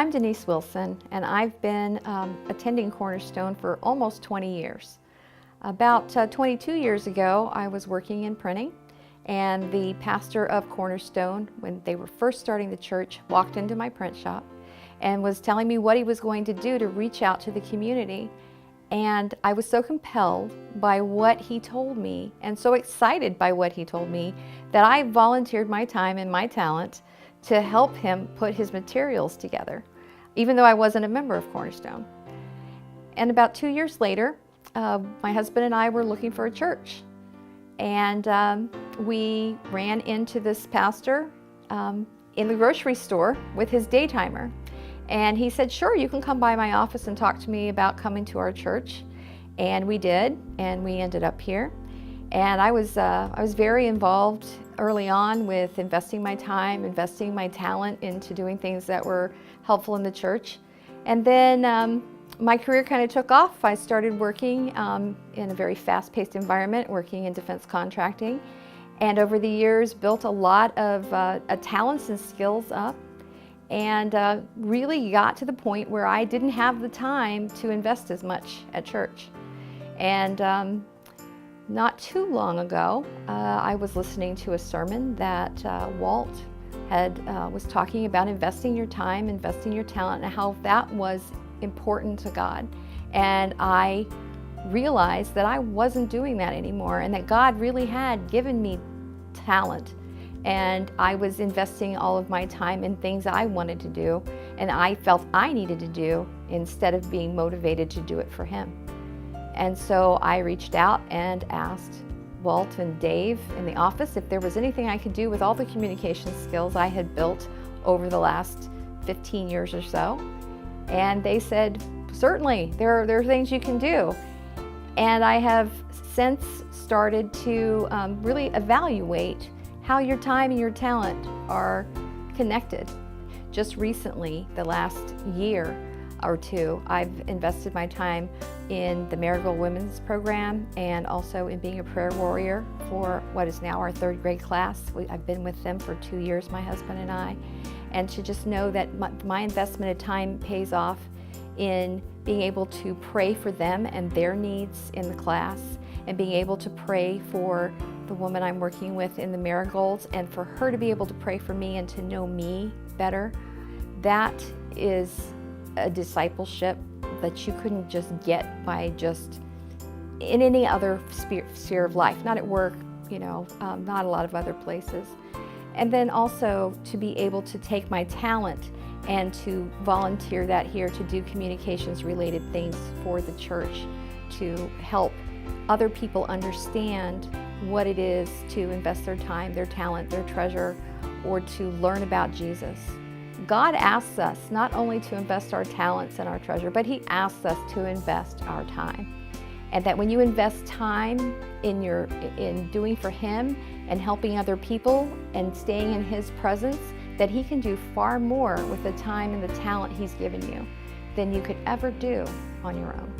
I'm Denise Wilson, and I've been attending Cornerstone for almost 20 years. About 22 years ago, I was working in printing, and the pastor of Cornerstone, when they were first starting the church, walked into my print shop and was telling me what he was going to do to reach out to the community. And I was so compelled by what he told me and so excited by what he told me that I volunteered my time and my talent to help him put his materials together, even though I wasn't a member of Cornerstone. And about 2 years later, my husband and I were looking for a church. And we ran into this pastor in the grocery store with his day timer. And he said, "Sure, you can come by my office and talk to me about coming to our church." And we did, and we ended up here. And I was very involved early on with investing my time, investing my talent into doing things that were helpful in the church. And then my career kind of took off. I started working in a very fast-paced environment, working in defense contracting. And over the years, built a lot of talents and skills up. And really got to the point where I didn't have the time to invest as much at church. And not too long ago, I was listening to a sermon that Walt was talking about investing your time, investing your talent, and how that was important to God. And I realized that I wasn't doing that anymore, and that God really had given me talent. And I was investing all of my time in things I wanted to do, and I felt I needed to do, instead of being motivated to do it for him. And so I reached out and asked Walt and Dave in the office if there was anything I could do with all the communication skills I had built over the last 15 years or so. And they said, "Certainly, there are things you can do." And I have since started to really evaluate how your time and your talent are connected. Just recently, the last year or two, I've invested my time in the Marigold Women's Program and also in being a prayer warrior for what is now our third grade class. I've been with them for 2 years, my husband and I. And to just know that my investment of time pays off in being able to pray for them and their needs in the class, and being able to pray for the woman I'm working with in the Marigolds, and for her to be able to pray for me and to know me better. That is a discipleship that you couldn't just get by just in any other sphere of life, not at work, not a lot of other places. And then also to be able to take my talent and to volunteer that here to do communications related things for the church, to help other people understand what it is to invest their time, their talent, their treasure, or to learn about Jesus. God asks us not only to invest our talents and our treasure, but He asks us to invest our time. And that when you invest time in doing for Him and helping other people and staying in His presence, that He can do far more with the time and the talent He's given you than you could ever do on your own.